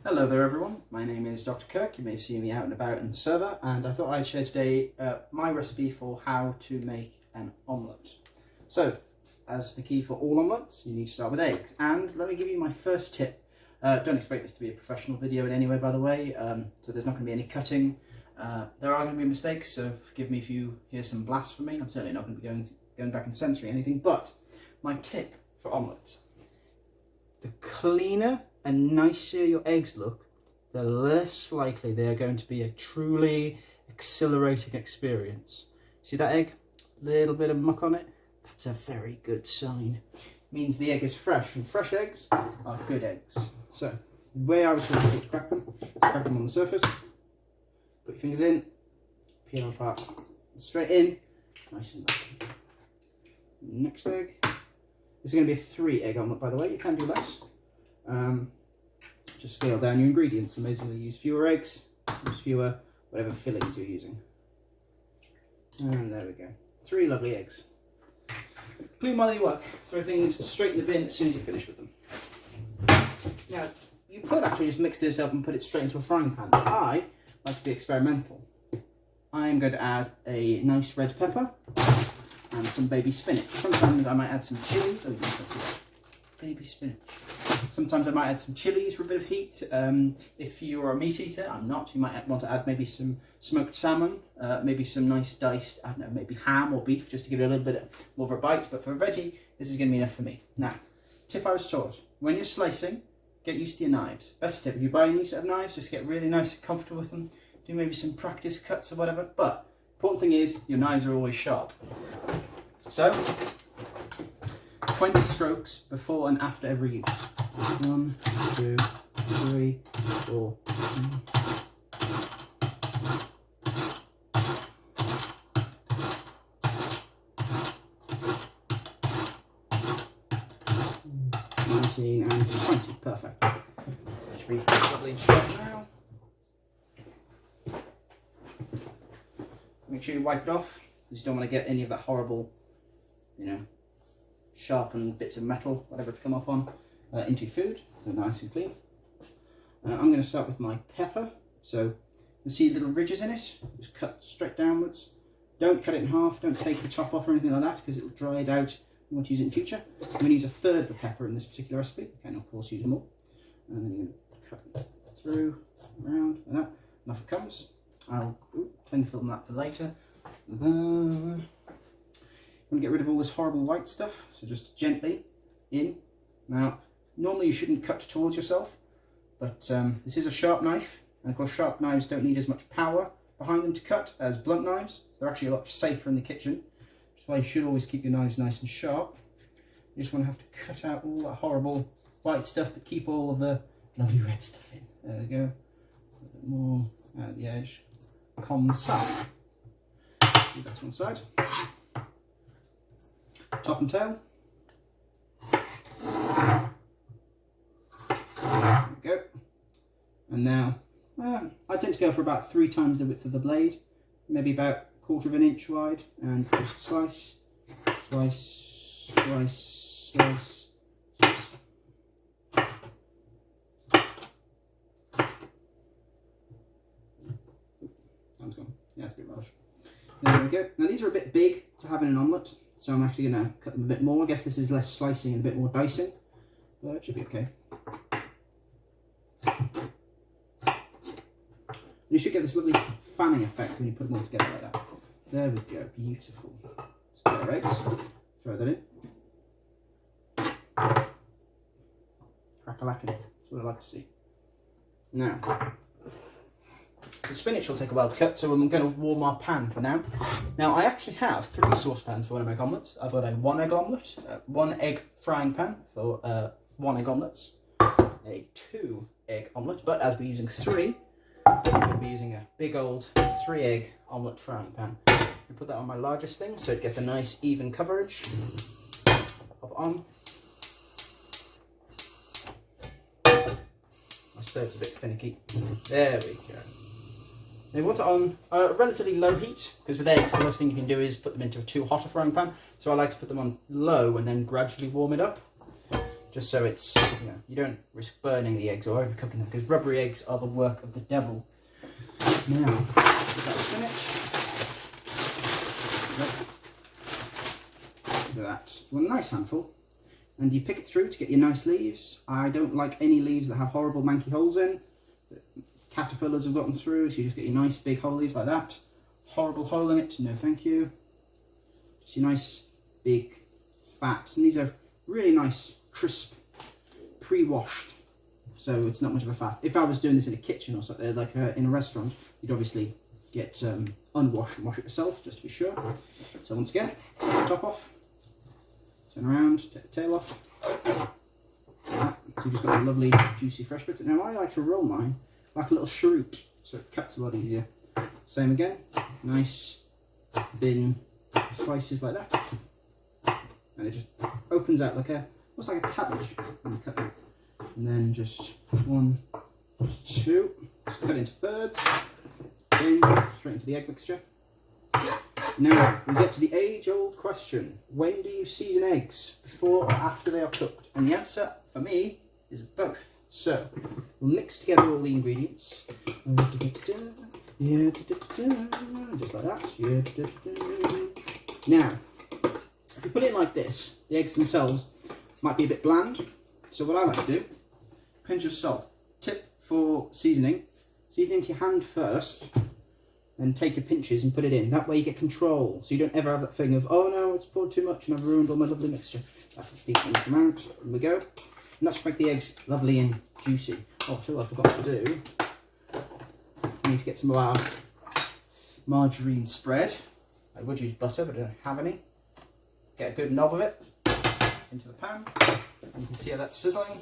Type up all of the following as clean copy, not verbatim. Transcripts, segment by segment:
Hello there everyone, my name is Dr. Kirk. You may have seen me out and about in the server, and I thought I'd share today my recipe for how to make an omelette. So, as the key for all omelettes, you need to start with eggs. And let me give you my first tip. Don't expect this to be a professional video in any way, by the way, so there's not going to be any cutting. There are going to be mistakes, so forgive me if you hear some blasphemy. I'm certainly not going to be going back and censoring anything, but my tip for omelettes: the cleaner and nicer your eggs look, the less likely they are going to be a truly exhilarating experience. See that egg? Little bit of muck on it? That's a very good sign. It means the egg is fresh, and fresh eggs are good eggs. So, the way I was going to crack them on the surface, put your fingers in, peel apart, straight in, nice and mucky. Next egg. This is going to be a 3-egg omelette, by the way. You can do less. Just scale down your ingredients. Amazingly, use fewer eggs, use fewer whatever fillings you're using. And there we go. 3 lovely eggs. Clean while you work. Throw things straight in the bin as soon as you finish with them. Now, you could actually just mix this up and put it straight into a frying pan. But I like to be experimental. I'm going to add a nice red pepper and some baby spinach. Sometimes I might add some chilies. Oh yes, that's it. Baby spinach. Sometimes I might add some chilies for a bit of heat. If you're a meat eater, I'm not, you might want to add maybe some smoked salmon, maybe some nice diced, I don't know, maybe ham or beef, just to give it a little bit more of a bite. But for a veggie, this is going to be enough for me. Now, tip I was taught: when you're slicing, get used to your knives. Best tip: if you buy a new set of knives, just get really nice and comfortable with them. Do maybe some practice cuts or whatever. But important thing is, your knives are always sharp. So, 20 strokes before and after every use. 1, 2, 3, 4. 19 and 20. Perfect. Should be lovely and sharp now. Make sure you wipe it off, because you don't want to get any of that horrible, sharpened bits of metal, whatever it's come off on, into your food. So nice and clean. I'm going to start with my pepper. So you'll see little ridges in it. Just cut straight downwards. Don't cut it in half. Don't take the top off or anything like that, because it'll dry it out. You want to use it in future. I'm going to use a third of a pepper in this particular recipe. You can of course use more. And then you're going to cut it through, around, like that. And off it comes. I'll cling film that for later. I'm going to get rid of all this horrible white stuff, so just gently in. Now, normally you shouldn't cut towards yourself, but this is a sharp knife, and of course sharp knives don't need as much power behind them to cut as blunt knives. So they're actually a lot safer in the kitchen, which is why you should always keep your knives nice and sharp. You just want to have to cut out all that horrible white stuff, but keep all of the lovely red stuff in. There we go. A little bit more at the edge. Comme ça. Leave that to one side. Top and tail. There we go. And now, I tend to go for about 3 times the width of the blade, maybe about 1/4 inch wide, and just slice, slice, slice, slice, slice. Time's gone. Yeah, it's a bit rubbish. There we go. Now these are a bit big to have in an omelette, so I'm actually going to cut them a bit more. I guess this is less slicing and a bit more dicing, but it should be okay. You should get this lovely fanning effect when you put them all together like that. There we go, beautiful. So our eggs, throw that in. Crack-a-lackin', that's what I like to see. Now, the spinach will take a while to cut, so I'm going to warm our pan for now. Now, I actually have 3 saucepans for when I make omelettes. I've got a 1-egg omelette, 1-egg frying pan for 1-egg omelettes, a 2-egg omelette, but as we're using 3, I'm going to be using a big old 3-egg omelette frying pan. I put that on my largest thing so it gets a nice even coverage. Pop it on. My stove's a bit finicky. There we go. Now you want it on a relatively low heat, because with eggs the worst thing you can do is put them into a too hot a frying pan. So I like to put them on low and then gradually warm it up. just so it's, you know, you don't risk burning the eggs or overcooking them, because rubbery eggs are the work of the devil. Now, that's finished. Look at that. Well, a nice handful. And you pick it through to get your nice leaves. I don't like any leaves that have horrible manky holes in. The caterpillars have gotten through, so you just get your nice big whole leaves like that. Horrible hole in it, no thank you. Just your nice big fats. And these are really nice, crisp, pre-washed. So it's not much of a fat. If I was doing this in a kitchen or something, like in a restaurant, you'd obviously get unwashed and wash it yourself, just to be sure. So once again, take the top off. Turn around, take the tail off. So you've just got the lovely, juicy, fresh bits. Now I like to roll mine like a little cheroot, so it cuts a lot easier. Same again, nice, thin slices like that. And it just opens out like almost like a cabbage when you cut it. And then just 1, 2, just cut it into thirds. Then straight into the egg mixture. Now, we get to the age-old question. When do you season eggs? Before or after they are cooked? And the answer, for me, is both. So, we'll mix together all the ingredients. Just like that. Now, if you put it in like this, the eggs themselves might be a bit bland. So what I like to do, pinch of salt. Tip for seasoning. Season into your hand first. Then take your pinches and put it in. That way you get control. So you don't ever have that thing of, oh no, it's poured too much and I've ruined all my lovely mixture. That's a decent amount. There we go. And that should make the eggs lovely and juicy. Oh, so I forgot to do. We need to get some of our margarine spread. I would use butter, but I don't have any. Get a good knob of it into the pan. And you can see how that's sizzling.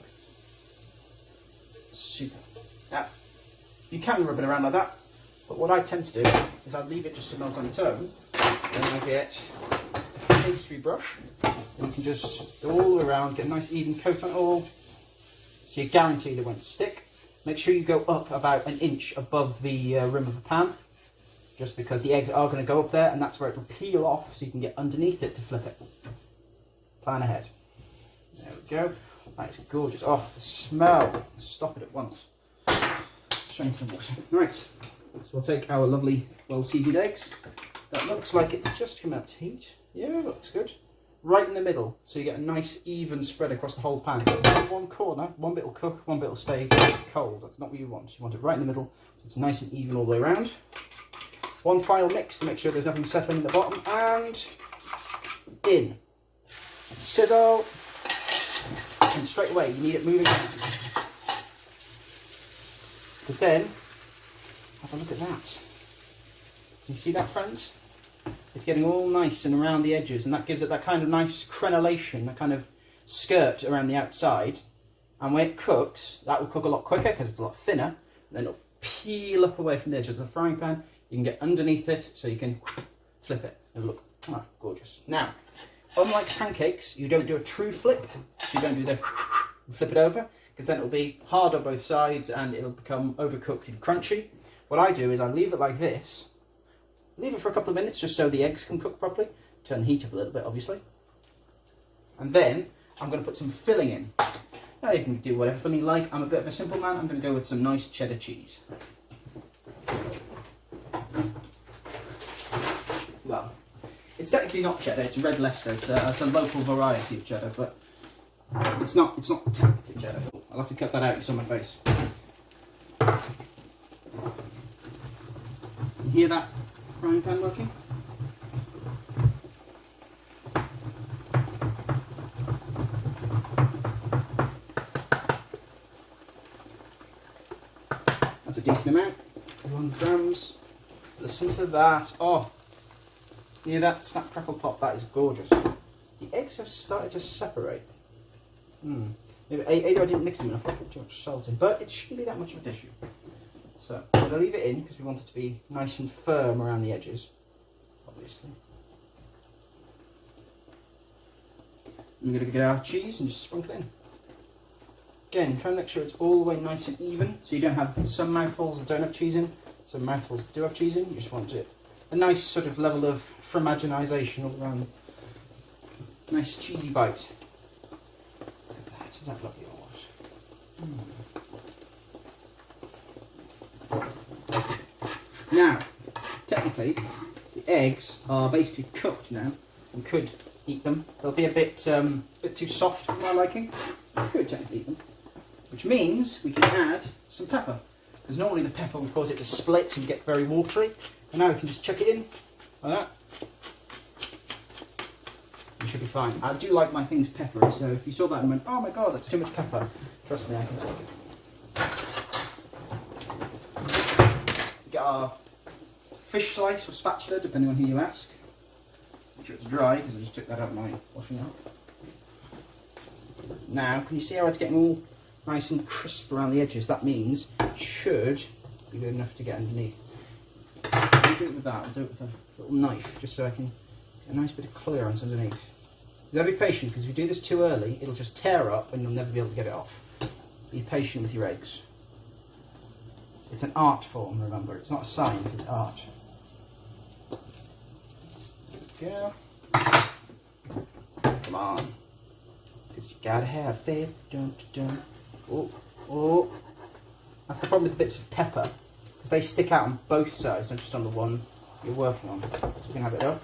Super. Now, you can rub it around like that. But what I tend to do is I leave it just to melt on its own. Then I get a pastry brush. And you can just go all the way around, get a nice even coat on it all. So you're guaranteed it won't stick. Make sure you go up about an inch above the rim of the pan. Just because the eggs are going to go up there and that's where it will peel off so you can get underneath it to flip it. Plan ahead. There we go. That's gorgeous. Oh, the smell. Stop it at once. Straight into the water. Right. So we'll take our lovely, well-seasoned eggs. That looks like it's just come out to heat. Yeah, looks good. Right in the middle, so you get a nice, even spread across the whole pan. One corner, one bit will cook, one bit will stay cold. That's not what you want. You want it right in the middle, so it's nice and even all the way around. One final mix to make sure there's nothing settling in the bottom, and in. Sizzle. And straight away, you need it moving around. Because then, have a look at that. Can you see that, friends? It's getting all nice and around the edges, and that gives it that kind of nice crenellation, that kind of skirt around the outside. And when it cooks, that will cook a lot quicker because it's a lot thinner. Then it'll peel up away from the edge of the frying pan. You can get underneath it, so you can flip it. It'll look gorgeous. Now, unlike pancakes, you don't do a true flip. So you don't do the flip it over, because then it'll be hard on both sides and it'll become overcooked and crunchy. What I do is I leave it like this, leave it for a couple of minutes just so the eggs can cook properly, turn the heat up a little bit obviously, and then I'm going to put some filling in. Now you can do whatever filling you like. I'm a bit of a simple man, I'm going to go with some nice cheddar cheese. Well, it's technically not cheddar, it's red Leicester, it's a local variety of cheddar, but it's not technically cheddar. I'll have to cut that out, it's on my face. You hear that frying pan working? That's a decent amount. 1 grams. Listen to that. Oh, you hear that snap crackle pop? That is gorgeous. The eggs have started to separate. Either I didn't mix them enough, I put too much salt in, but it shouldn't be that much of an issue. So I'm going to leave it in because we want it to be nice and firm around the edges, obviously. I'm going to get our cheese and just sprinkle it in. Again, try and make sure it's all the way nice and even, so you don't have some mouthfuls that don't have cheese in, some mouthfuls that do have cheese in. You just want it a nice sort of level of fromaginization all around. Nice cheesy bite. Look at that. Does that lovely omelette? Now, technically, the eggs are basically cooked now. We could eat them. They'll be a bit too soft for my liking. We could technically eat them, which means we can add some pepper. Because normally the pepper would cause it to split and get very watery. And now we can just chuck it in like that. It should be fine. I do like my things peppery, so if you saw that and went, oh my god, that's too much pepper, trust me, I can take it. Get our fish slice or spatula, depending on who you ask. Make sure it's dry, because I just took that out of my washing up. Now, can you see how it's getting all nice and crisp around the edges? That means it should be good enough to get underneath. I'll do it with that. I'll do it with a little knife, just so I can get a nice bit of clearance underneath. You've got to be patient, because if you do this too early, it'll just tear up and you'll never be able to get it off. Be patient with your eggs. It's an art form, remember. It's not a science, it's art. There we go. Come on. Because you gotta have faith. Dun, dun, dun. Oh, oh. That's the problem with the bits of pepper, because they stick out on both sides, not just on the one you're working on. So we can have it up.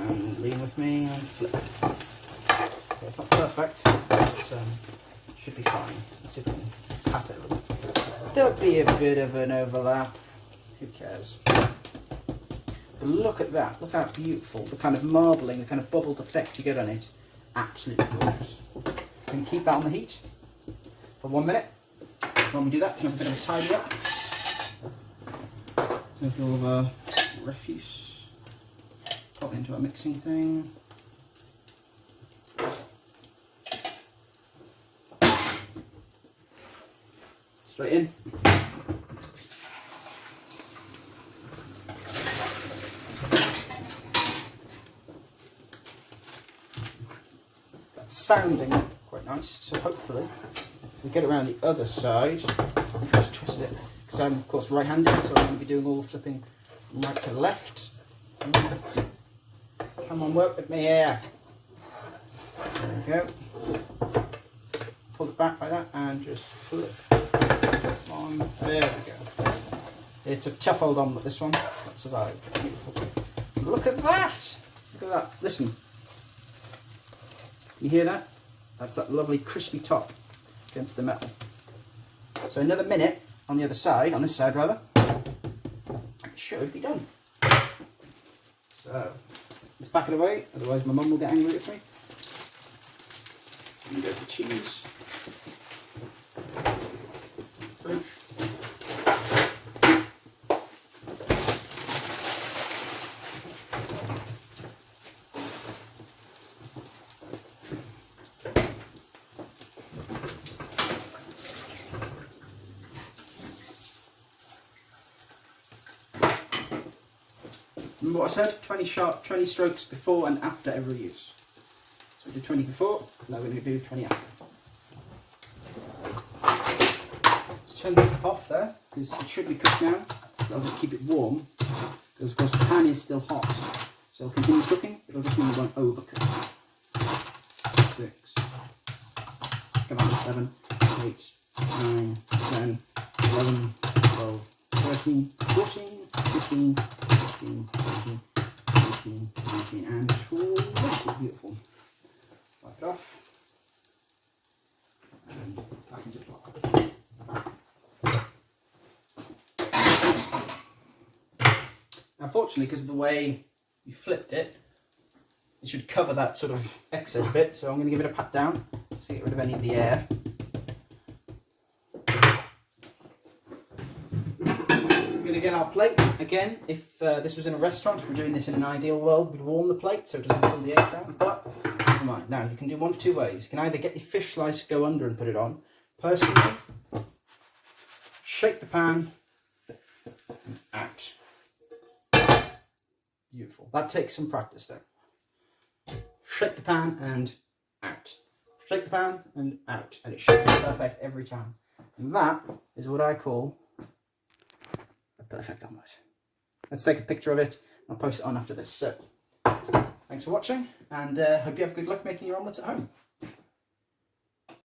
And lean with me and flip. Okay, it's not perfect, but it should be fine. Let's see if we can pat it a little. There'll be a bit of an overlap. Who cares? But look at that. Look how beautiful. The kind of marbling, the kind of bubbled effect you get on it. Absolutely gorgeous. We can keep that on the heat for 1 minute. When we do that, we can have a bit of a tidy up. Take all the refuse. Pop it into a mixing thing. Straight in. That's sounding quite nice, so hopefully we get it around the other side. Just twist it, because I'm of course right-handed, so I'm going to be doing all the flipping right to left. Come on, work with me here. There we go. Pull it back like that and just flip on. There we go. It's a tough old omelette, this one. That survived. Beautiful. Look at that! Look at that. Listen. You hear that? That's that lovely crispy top against the metal. So another minute on the other side, on this side rather. It should be done. So let's pack it away, otherwise my mum will get angry with me. And go for cheese. French. Remember what I said? 20 strokes before and after every use. So we did 20 before, now we're going to do 20 after. Let's turn it off there, because it should be cooked now. I'll just keep it warm, because of course the pan is still hot. So it'll continue cooking, it'll just mean it won't overcook. 6, come on, 7, 8, 9, 10, 11, 12, 13, 14, 15, 16, 17, 18, 19, and 20. Beautiful. Wipe it off. And back into the pot. Now, fortunately, because of the way you flipped it, it should cover that sort of excess bit. So I'm going to give it a pat down to get rid of any of the air. We're going to get our plate. Again, if this was in a restaurant, we're doing this in an ideal world, we'd warm the plate so it doesn't pull the eggs down. But never mind. Now, you can do one of two ways. You can either get your fish slice, go under and put it on. Personally, shake the pan and out. Beautiful. That takes some practice though. Shake the pan and out. Shake the pan and out. And it should be perfect every time. And that is what I call a perfect omelette. Let's take a picture of it. I'll post it on after this. So, thanks for watching, and hope you have good luck making your omelettes at home.